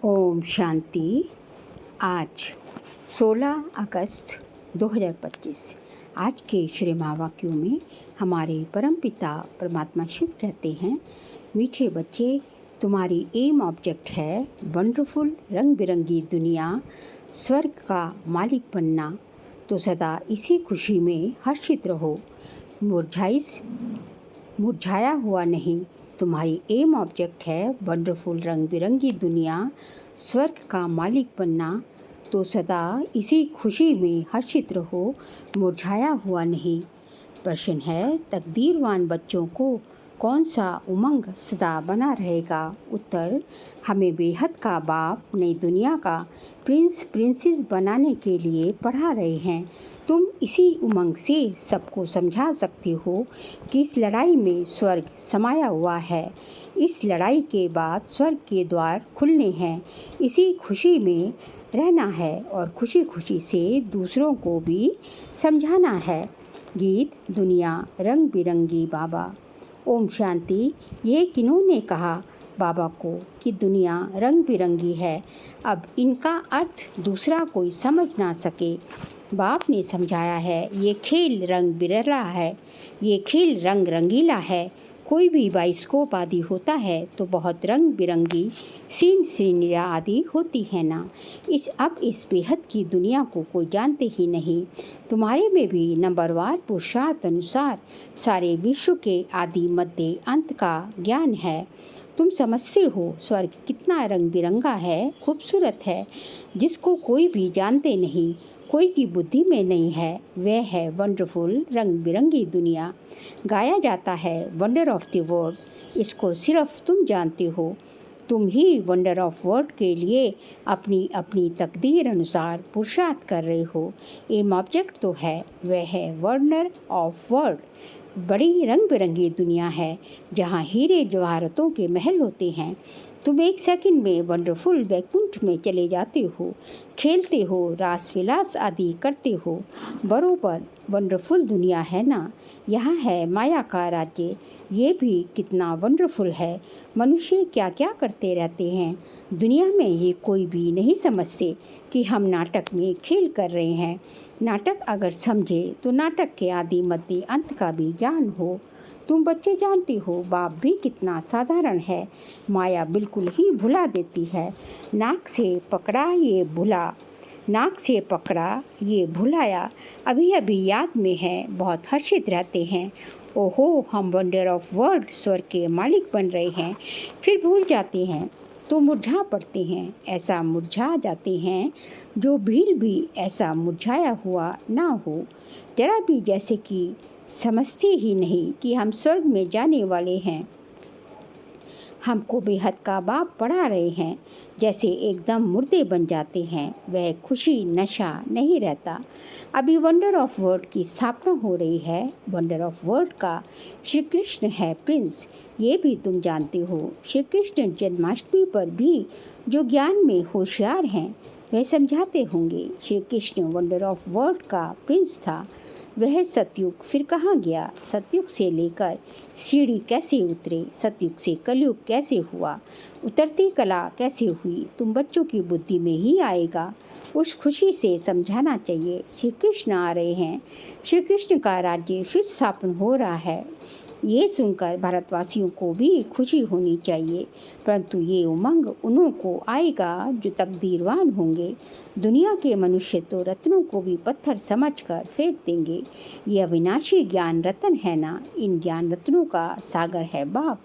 ओम शांति। आज 16 अगस्त 2025। आज के श्री महावाक्यों में हमारे परमपिता परमात्मा शिव कहते हैं, मीठे बच्चे, तुम्हारी एम ऑब्जेक्ट है वंडरफुल रंग बिरंगी दुनिया, स्वर्ग का मालिक बनना। तो सदा इसी खुशी में हर्षित रहो, मुरझाया हुआ नहीं। तुम्हारी एम ऑब्जेक्ट है वंडरफुल रंग बिरंगी दुनिया, स्वर्ग का मालिक बनना। तो सदा इसी खुशी में हर्षित रहो, मुरझाया हुआ नहीं। प्रश्न है, तकदीरवान बच्चों को कौन सा उमंग सदा बना रहेगा? उत्तर, हमें बेहद का बाप नई दुनिया का प्रिंसेस बनाने के लिए पढ़ा रहे हैं। तुम इसी उमंग से सबको समझा सकते हो कि इस लड़ाई में स्वर्ग समाया हुआ है। इस लड़ाई के बाद स्वर्ग के द्वार खुलने हैं। इसी खुशी में रहना है और खुशी खुशी से दूसरों को भी समझाना है। गीत दुनिया रंग बिरंगी बाबा। ओम शांति। ये किन्होंने कहा बाबा को कि दुनिया रंग बिरंगी है? अब इनका अर्थ दूसरा कोई समझ ना सके। बाप ने समझाया है, ये खेल रंग बिरला है, ये खेल रंग रंगीला है। कोई भी बाइस्कोप आदि होता है तो बहुत रंग बिरंगी सीन आदि होती है ना। इस बेहद की दुनिया को कोई जानते ही नहीं। तुम्हारे में भी नंबरवार पुरुषार्थ अनुसार सारे विश्व के आदि मध्य अंत का ज्ञान है। तुम समझते हो स्वर्ग कितना रंग बिरंगा है, खूबसूरत है, जिसको कोई भी जानते नहीं, कोई की बुद्धि में नहीं है। वह है वंडरफुल रंग बिरंगी दुनिया। गाया जाता है वंडर ऑफ द वर्ल्ड। इसको सिर्फ तुम जानते हो। तुम ही वंडर ऑफ वर्ल्ड के लिए अपनी अपनी तकदीर अनुसार पुरुषार्थ कर रहे हो। एम ऑब्जेक्ट तो है, वह है वंडर ऑफ वर्ल्ड। बड़ी रंग बिरंगी दुनिया है जहाँ हीरे जवाहरतों के महल होते हैं। तुम एक सेकंड में वंडरफुल वैकुंठ में चले जाते हो, खेलते हो, रास विलास आदि करते हो। बरोबर वंडरफुल दुनिया है ना। यहाँ है माया का राज्य। ये भी कितना वंडरफुल है। मनुष्य क्या क्या करते रहते हैं दुनिया में, ये कोई भी नहीं समझते कि हम नाटक में खेल कर रहे हैं। नाटक अगर समझे तो नाटक के आदि मध्य अंत का भी ज्ञान हो। तुम बच्चे जानते हो बाप भी कितना साधारण है। माया बिल्कुल ही भुला देती है। नाक से पकड़ा ये भुलाया, अभी अभी याद में है, बहुत हर्षित रहते हैं। ओहो, हम वंडर ऑफ वर्ल्ड स्वर्ग के मालिक बन रहे हैं, फिर भूल जाते हैं तो मुरझा पड़ते हैं। ऐसा मुरझा जाते हैं जो भील भी ऐसा मुरझाया हुआ ना हो, जरा भी, जैसे कि समझते ही नहीं कि हम स्वर्ग में जाने वाले हैं। हमको बेहद का बाप पढ़ा रहे हैं, जैसे एकदम मुर्दे बन जाते हैं। वह खुशी नशा नहीं रहता। अभी वंडर ऑफ वर्ल्ड की स्थापना हो रही है। वंडर ऑफ वर्ल्ड का श्री कृष्ण है प्रिंस, ये भी तुम जानते हो। श्री कृष्ण जन्माष्टमी पर भी जो ज्ञान में होशियार हैं वह समझाते होंगे। Shri Krishna wonder of world का प्रिंस था। वह सतयुग फिर कहाँ गया? सतयुग से लेकर सीढ़ी कैसे उतरे, सतयुग से कलयुग कैसे हुआ, उतरती कला कैसे हुई, तुम बच्चों की बुद्धि में ही आएगा। उस खुशी से समझाना चाहिए, श्री कृष्ण आ रहे हैं, श्री कृष्ण का राज्य फिर स्थापन हो रहा है। ये सुनकर भारतवासियों को भी खुशी होनी चाहिए, परंतु ये उमंग उन्हों को आएगा जो तकदीरवान होंगे। दुनिया के मनुष्य तो रत्नों को भी पत्थर समझकर फेंक देंगे। ये अविनाशी ज्ञान रत्न है ना, इन ज्ञान रत्नों का सागर है बाप।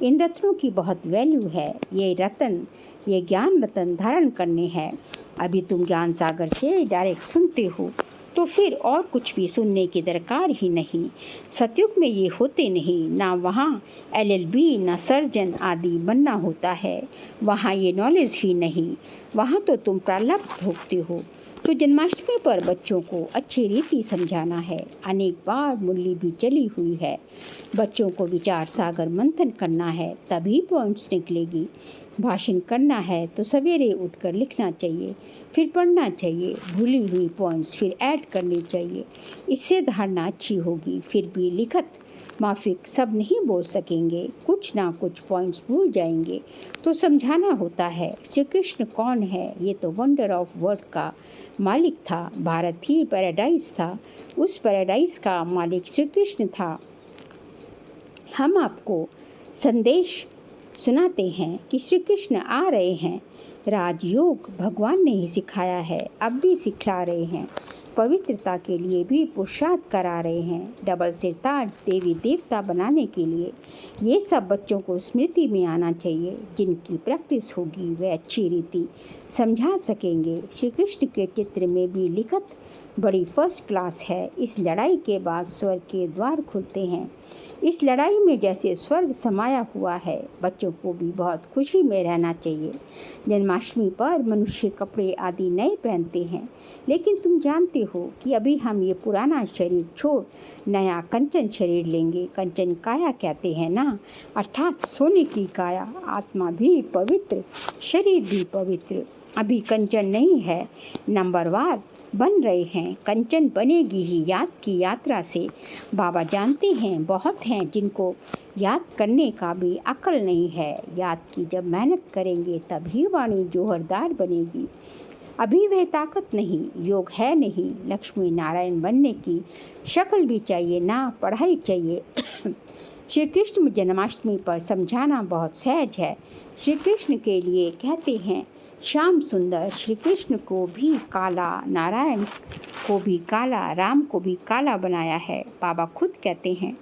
इन रत्नों की बहुत वैल्यू है। ये ज्ञान रत्न धारण करने हैं। अभी तुम ज्ञान सागर से डायरेक्ट सुनते हो तो फिर और कुछ भी सुनने की दरकार ही नहीं। सतयुग में ये होते नहीं, ना वहाँ LLB ना सर्जन आदि बनना होता है। वहाँ ये नॉलेज ही नहीं। वहाँ तो तुम प्रारब्ध भोगते हो। तो जन्माष्टमी पर बच्चों को अच्छी रीति समझाना है। अनेक बार मुरली भी चली हुई है। बच्चों को विचार सागर मंथन करना है, तभी पॉइंट्स निकलेगी। भाषण करना है तो सवेरे उठकर लिखना चाहिए, फिर पढ़ना चाहिए, भूली हुई पॉइंट्स फिर ऐड करनी चाहिए। इससे धारणा अच्छी होगी। फिर भी लिखत माफिक सब नहीं बोल सकेंगे, कुछ ना कुछ पॉइंट्स भूल जाएंगे तो समझाना होता है। श्री कृष्ण कौन है? ये तो वंडर ऑफ वर्ल्ड का मालिक था। भारत ही पैराडाइज था, उस पैराडाइज का मालिक श्री कृष्ण था। हम आपको संदेश सुनाते हैं कि श्री कृष्ण आ रहे हैं। राजयोग भगवान ने ही सिखाया है, अब भी सिखला रहे हैं। पवित्रता के लिए भी पुरुषार्थ करा रहे हैं, डबल सिरताज देवी देवता बनाने के लिए। ये सब बच्चों को स्मृति में आना चाहिए। जिनकी प्रैक्टिस होगी वे अच्छी रीति समझा सकेंगे। श्री कृष्ण के चित्र में भी लिखत बड़ी फर्स्ट क्लास है। इस लड़ाई के बाद स्वर्ग के द्वार खुलते हैं। इस लड़ाई में जैसे स्वर्ग समाया हुआ है। बच्चों को भी बहुत खुशी में रहना चाहिए। जन्माष्टमी पर मनुष्य कपड़े आदि नए पहनते हैं, लेकिन तुम जानते हो कि अभी हम ये पुराना शरीर छोड़ नया कंचन शरीर लेंगे। कंचन काया कहते हैं ना, अर्थात सोने की काया। आत्मा भी पवित्र, शरीर भी पवित्र। अभी कंचन नहीं है, नंबरवार बन रहे हैं। कंचन बनेगी ही याद की यात्रा से। बाबा जानते हैं बहुत हैं जिनको याद करने का भी अक्ल नहीं है। याद की जब मेहनत करेंगे तभी वाणी जोहरदार बनेगी। अभी वह ताकत नहीं, योग है नहीं। लक्ष्मी नारायण बनने की शक्ल भी चाहिए ना, पढ़ाई चाहिए। श्री कृष्ण जन्माष्टमी पर समझाना बहुत सहज है। श्री कृष्ण के लिए कहते हैं श्याम सुंदर। श्री कृष्ण को भी काला, नारायण को भी काला, राम को भी काला बनाया है। बाबा खुद कहते हैं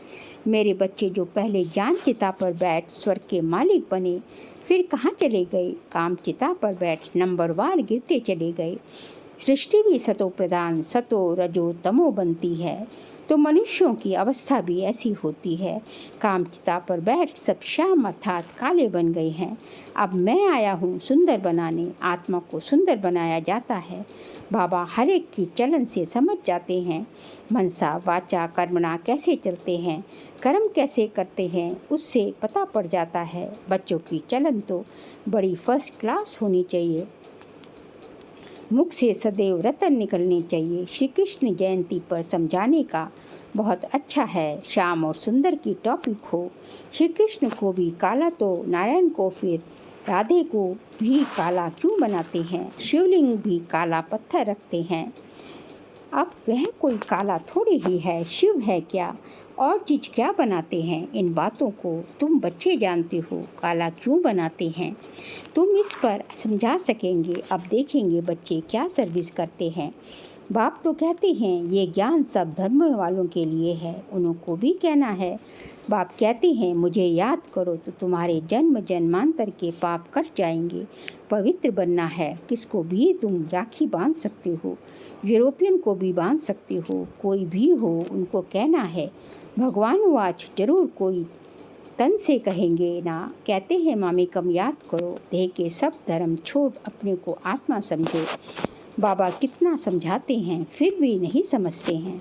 मेरे बच्चे जो पहले ज्ञान चिता पर बैठ स्वर्ग के मालिक बने, फिर कहाँ चले गए? काम चिता पर बैठ नंबरवार गिरते चले गए। सृष्टि भी सतो प्रधान, सतो रजो तमो बनती है, तो मनुष्यों की अवस्था भी ऐसी होती है। काम चिता पर बैठ सब श्याम अर्थात काले बन गए हैं। अब मैं आया हूँ सुंदर बनाने। आत्मा को सुंदर बनाया जाता है। बाबा हर एक की चलन से समझ जाते हैं। मनसा वाचा कर्मणा कैसे चलते हैं, कर्म कैसे करते हैं, उससे पता पड़ जाता है। बच्चों की चलन तो बड़ी फर्स्ट क्लास होनी चाहिए। मुख से सदैव रतन निकलने चाहिए। श्री कृष्ण जयंती पर समझाने का बहुत अच्छा है। श्याम और सुंदर की टॉपिक हो। श्री कृष्ण को भी काला तो नारायण को फिर राधे को भी काला क्यों बनाते हैं? शिवलिंग भी काला पत्थर रखते हैं। अब वह कोई काला थोड़ी ही है, शिव है क्या? और चीज़ क्या बनाते हैं? इन बातों को तुम बच्चे जानते हो। काला क्यों बनाते हैं तुम इस पर समझा सकेंगे। अब देखेंगे बच्चे क्या सर्विस करते हैं। बाप तो कहते हैं ये ज्ञान सब धर्म वालों के लिए है, उनको भी कहना है। बाप कहते हैं मुझे याद करो तो तुम्हारे जन्म जन्मांतर के पाप कट जाएंगे। पवित्र बनना है। किसको भी तुम राखी बांध सकते हो, यूरोपियन को भी बांध सकते हो, कोई भी हो उनको कहना है भगवान वाच। जरूर कोई तन से कहेंगे ना। कहते हैं मामी कम याद करो, देह के सब धर्म छोड़ अपने को आत्मा समझो। बाबा कितना समझाते हैं फिर भी नहीं समझते हैं,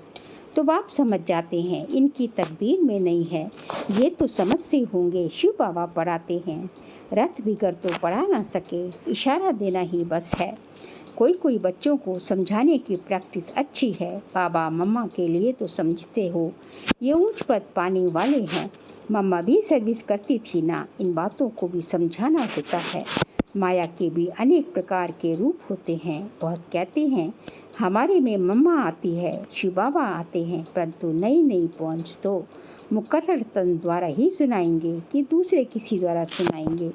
तो बाप समझ जाते हैं इनकी तकदीर में नहीं है। ये तो समझते होंगे शिव बाबा पढ़ाते हैं। रथ बिगड़ तो पढ़ा ना सके, इशारा देना ही बस है। कोई कोई बच्चों को समझाने की प्रैक्टिस अच्छी है। बाबा मम्मा के लिए तो समझते हो ये ऊंच पद पाने वाले हैं। मम्मा भी सर्विस करती थी ना। इन बातों को भी समझाना होता है। माया के भी अनेक प्रकार के रूप होते हैं। बहुत कहते हैं हमारे में मम्मा आती है, शिव बाबा आते हैं, परंतु नई नई पॉइंट्स तो मुकर्रर तन द्वारा ही सुनाएंगे कि दूसरे किसी द्वारा सुनाएंगे।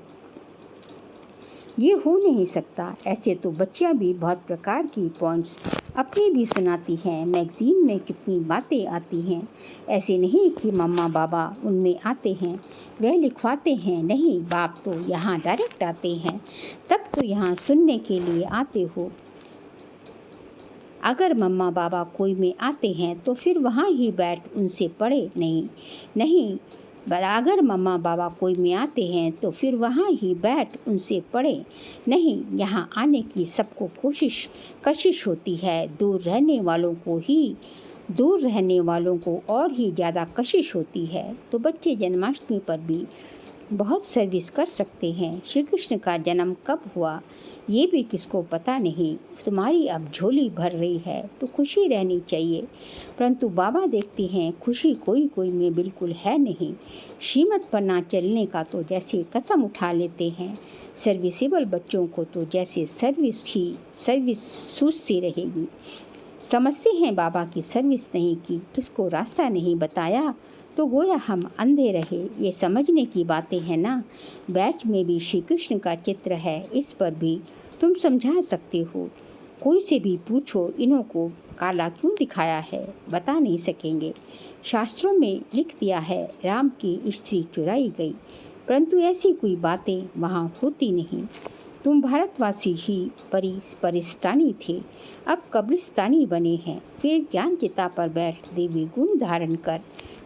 ये हो नहीं सकता। ऐसे तो बच्चियाँ भी बहुत प्रकार की पॉइंट्स अपनी भी सुनाती हैं। मैगज़ीन में कितनी बातें आती हैं। ऐसे नहीं कि मम्मा बाबा उनमें आते हैं, वह लिखवाते हैं। नहीं, बाप तो यहाँ डायरेक्ट आते हैं। तब तो यहाँ सुनने के लिए आते हो। अगर मम्मा बाबा कोई में आते हैं तो फिर वहाँ ही बैठ उनसे पढ़े। नहीं, अगर मम्मा बाबा कोई में आते हैं तो फिर वहाँ ही बैठ उनसे पढ़े। नहीं, यहाँ आने की सबको कशिश होती है। दूर रहने वालों को और ही ज़्यादा कशिश होती है। तो बच्चे जन्माष्टमी पर भी बहुत सर्विस कर सकते हैं। श्री कृष्ण का जन्म कब हुआ ये भी किसको पता नहीं। तुम्हारी अब झोली भर रही है तो खुशी रहनी चाहिए, परंतु बाबा देखते हैं खुशी कोई कोई में बिल्कुल है नहीं। श्रीमत पर ना चलने का तो जैसे कसम उठा लेते हैं। सर्विसेबल बच्चों को तो जैसे सर्विस सूझती रहेगी। समझते हैं बाबा की सर्विस नहीं की, किसको रास्ता नहीं बताया तो गोया हम अंधे रहे। ये समझने की बातें हैं ना। बैच में भी श्री कृष्ण का चित्र है, इस पर भी तुम समझा सकते हो। कोई से भी पूछो इन्हों को काला क्यों दिखाया है, बता नहीं सकेंगे। शास्त्रों में लिख दिया है राम की स्त्री चुराई गई, परंतु ऐसी कोई बातें वहाँ होती नहीं। तुम भारतवासी ही परिस्तानी थे, अब कब्रिस्तानी बने हैं। फिर ज्ञान चिता पर बैठ देवी गुण धारण कर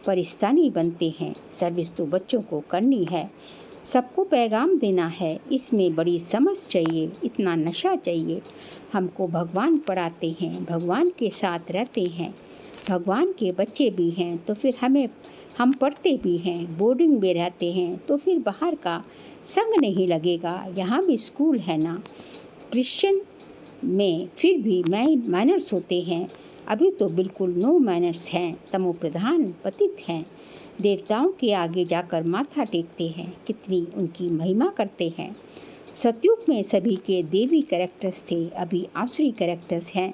परिस्तानी बनते हैं। सर्विस तो बच्चों को करनी है, सबको पैगाम देना है। इसमें बड़ी समझ चाहिए, इतना नशा चाहिए। हमको भगवान पढ़ाते हैं, भगवान के साथ रहते हैं, भगवान के बच्चे भी हैं तो फिर हम पढ़ते भी हैं, बोर्डिंग में रहते हैं तो फिर बाहर का संग नहीं लगेगा। यहाँ भी स्कूल है ना, क्रिश्चियन में फिर भी मैनर्स होते हैं। अभी तो बिल्कुल नो मैनर्स हैं, तमो प्रधान पतित हैं। देवताओं के आगे जाकर माथा टेकते हैं, कितनी उनकी महिमा करते हैं। सतयुग में सभी के देवी कैरेक्टर्स थे, अभी आसुरी कैरेक्टर्स हैं।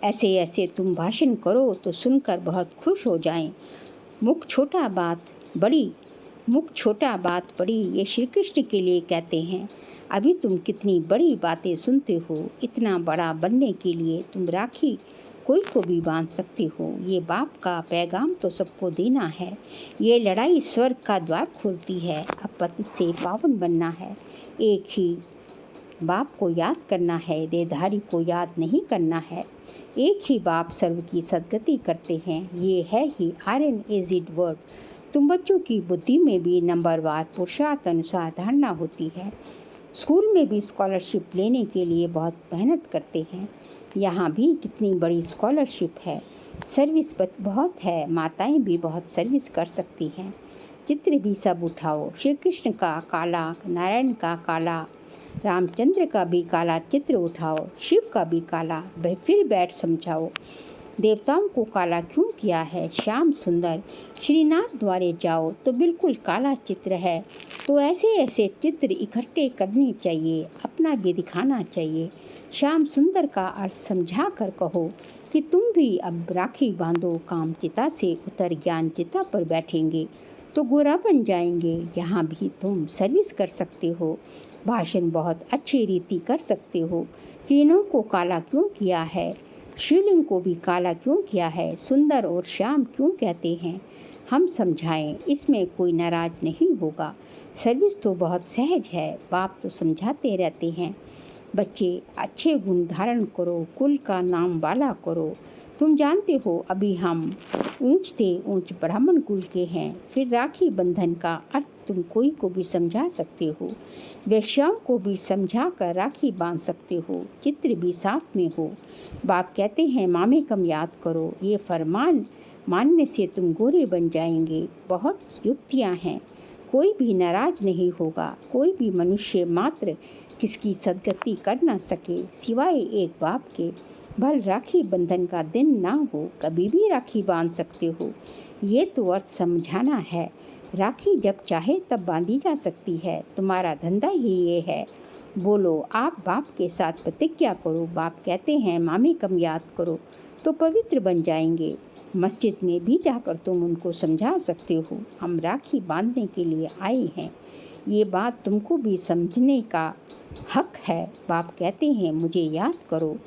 ऐसे ऐसे तुम भाषण करो तो सुनकर बहुत खुश हो जाएं। मुख छोटा बात बड़ी, ये श्री कृष्ण के लिए कहते हैं। अभी तुम कितनी बड़ी बातें सुनते हो, इतना बड़ा बनने के लिए तुम राखी कोई को भी बांध सकते हो। ये बाप का पैगाम तो सबको देना है। ये लड़ाई स्वर्ग का द्वार खोलती है। अब पति से पावन बनना है, एक ही बाप को याद करना है, देहधारी को याद नहीं करना है। एक ही बाप सर्व की सद्गति करते हैं, ये है ही RNAZ वर्ड। तुम बच्चों की बुद्धि में भी नंबरवार पुरुषार्थ अनुसार धारणा होती है। स्कूल में भी स्कॉलरशिप लेने के लिए बहुत मेहनत करते हैं। यहाँ भी कितनी बड़ी स्कॉलरशिप है। सर्विस बहुत है, माताएं भी बहुत सर्विस कर सकती हैं। चित्र भी सब उठाओ, श्री कृष्ण का काला, नारायण का काला, रामचंद्र का भी काला चित्र उठाओ, शिव का भी काला। फिर बैठ समझाओ देवताओं को काला क्यों किया है। श्याम सुंदर श्रीनाथ द्वारे जाओ तो बिल्कुल काला चित्र है। तो ऐसे ऐसे चित्र इकट्ठे करने चाहिए, अपना भी दिखाना चाहिए। श्याम सुंदर का अर्थ समझा कर कहो कि तुम भी अब राखी बांधो, काम चिता से उतर ज्ञान चिता पर बैठेंगे तो गोरा बन जाएंगे। यहाँ भी तुम सर्विस कर सकते हो, भाषण बहुत अच्छी रीति कर सकते हो कि इन्हों को काला क्यों किया है, शिवलिंग को भी काला क्यों किया है, सुंदर और श्याम क्यों कहते हैं। हम समझाएं, इसमें कोई नाराज नहीं होगा। सर्विस तो बहुत सहज है, बाप तो समझाते रहते हैं। बच्चे अच्छे गुण धारण करो, कुल का नाम वाला करो। तुम जानते हो अभी हम ऊंच ब्राह्मण कुल के हैं। फिर राखी बंधन का अर्थ तुम कोई को भी समझा सकते हो, वेश्याओं को भी समझा कर राखी बांध सकते हो। चित्र भी साथ में हो। बाप कहते हैं मामे कम याद करो, ये फरमान मानने से तुम गोरे बन जाएंगे। बहुत युक्तियाँ हैं, कोई भी नाराज नहीं होगा। कोई भी मनुष्य मात्र किसकी सदगति कर ना सके सिवाय एक बाप के। भल राखी बंधन का दिन ना हो, कभी भी राखी बांध सकते हो। ये तो अर्थ समझाना है। राखी जब चाहे तब बांधी जा सकती है, तुम्हारा धंधा ही ये है। बोलो आप बाप के साथ प्रतिज्ञा करो। बाप कहते हैं मामी कम याद करो तो पवित्र बन जाएंगे। मस्जिद में भी जाकर तुम उनको समझा सकते हो, हम राखी बांधने के लिए आए हैं। ये बात तुमको भी समझने का हक है। बाप कहते हैं मुझे याद करो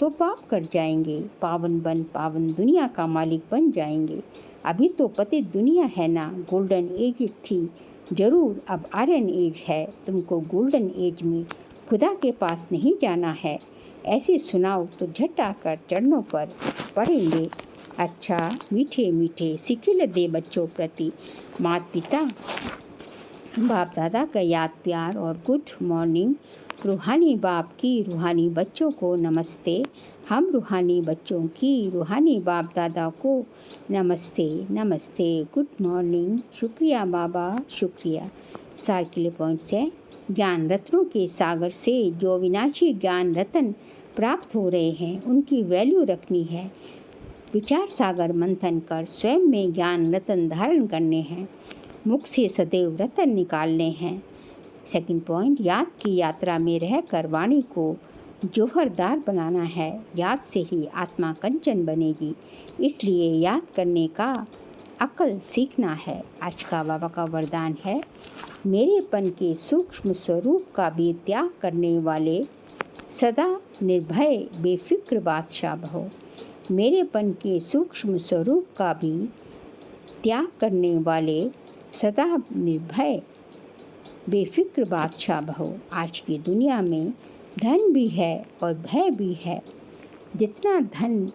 तो पाप कर जाएंगे, पावन दुनिया का मालिक बन जाएंगे। अभी तो पतित दुनिया है ना, गोल्डन एज थी जरूर, अब आयरन एज है। तुमको गोल्डन एज में खुदा के पास नहीं जाना है। ऐसे सुनाओ तो झट आकर चरणों पर पड़ेंगे। अच्छा मीठे मीठे सिकिल दे बच्चों प्रति माता पिता बाप दादा का याद प्यार और गुड मॉर्निंग। रूहानी बाप की रूहानी बच्चों को नमस्ते। हम रूहानी बच्चों की रूहानी बाप दादा को नमस्ते नमस्ते, गुड मॉर्निंग। शुक्रिया बाबा, शुक्रिया। सार के लिए पॉइंट्स है। ज्ञान रत्नों के सागर से जो विनाशी ज्ञान रत्न प्राप्त हो रहे हैं उनकी वैल्यू रखनी है। विचार सागर मंथन कर स्वयं में ज्ञान रत्न धारण करने हैं। मुख से सदैव रत्न निकालने हैं। सेकंड पॉइंट, याद की यात्रा में रहकर वाणी को जौहरदार बनाना है। याद से ही आत्मा कंचन बनेगी, इसलिए याद करने का अकल सीखना है। आज का बाबा का वरदान है, मेरेपन के सूक्ष्म स्वरूप का भी त्याग करने वाले सदा निर्भय बेफिक्र बादशाह भव। मेरेपन के सूक्ष्म स्वरूप का भी त्याग करने वाले सदा निर्भय बेफिक्र बादशाह भव। आज की दुनिया में धन भी है और भय भी है। जितना धन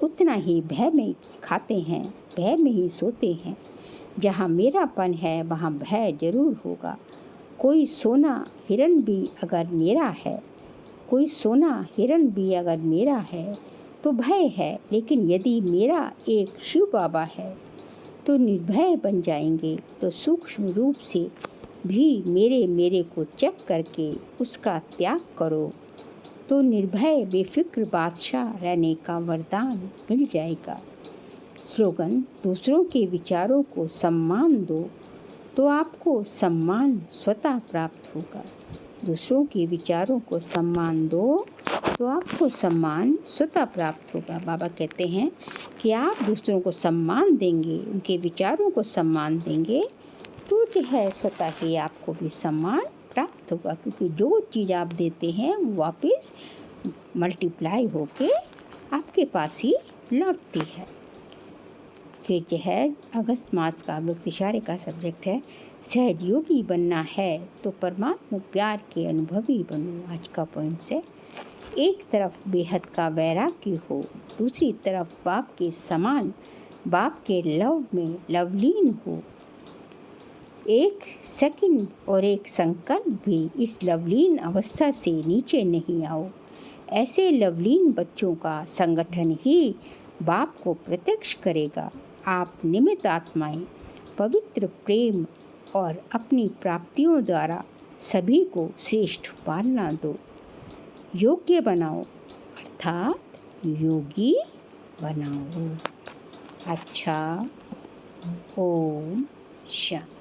उतना ही भय में खाते हैं, भय में ही सोते हैं। जहाँ मेरापन है वहाँ भय जरूर होगा। कोई सोना हिरण भी अगर मेरा है, कोई सोना हिरण भी अगर मेरा है तो भय है, लेकिन यदि मेरा एक शिव बाबा है तो निर्भय बन जाएंगे। तो सूक्ष्म रूप से भी मेरे को चेक करके उसका त्याग करो तो निर्भय बेफिक्र बादशाह रहने का वरदान मिल जाएगा। स्लोगन, दूसरों के विचारों को सम्मान दो तो आपको सम्मान स्वतः प्राप्त होगा। दूसरों के विचारों को सम्मान दो तो आपको सम्मान स्वतः प्राप्त होगा। बाबा कहते हैं कि आप दूसरों को सम्मान देंगे, उनके विचारों को सम्मान देंगे तो जो है स्वतः ही आपको भी सम्मान प्राप्त होगा, क्योंकि जो चीज़ आप देते हैं वो वापस मल्टीप्लाई होके आपके पास ही लौटती है। फिर जो है अगस्त मास का वृत्तिशारे का सब्जेक्ट है, सहज योगी बनना है तो परमात्मा प्यार के अनुभवी बनो। आज का पॉइंट्स है, एक तरफ बेहद का वैराग्य हो, दूसरी तरफ बाप के समान बाप के लव में लवलीन हो। एक सेकंड और एक संकल्प भी इस लवलीन अवस्था से नीचे नहीं आओ। ऐसे लवलीन बच्चों का संगठन ही बाप को प्रत्यक्ष करेगा। आप निमित्त आत्माएं पवित्र प्रेम और अपनी प्राप्तियों द्वारा सभी को श्रेष्ठ पालना दो। योग्य बनाओ अर्थात योगी बनाओ। अच्छा, ओम शांति।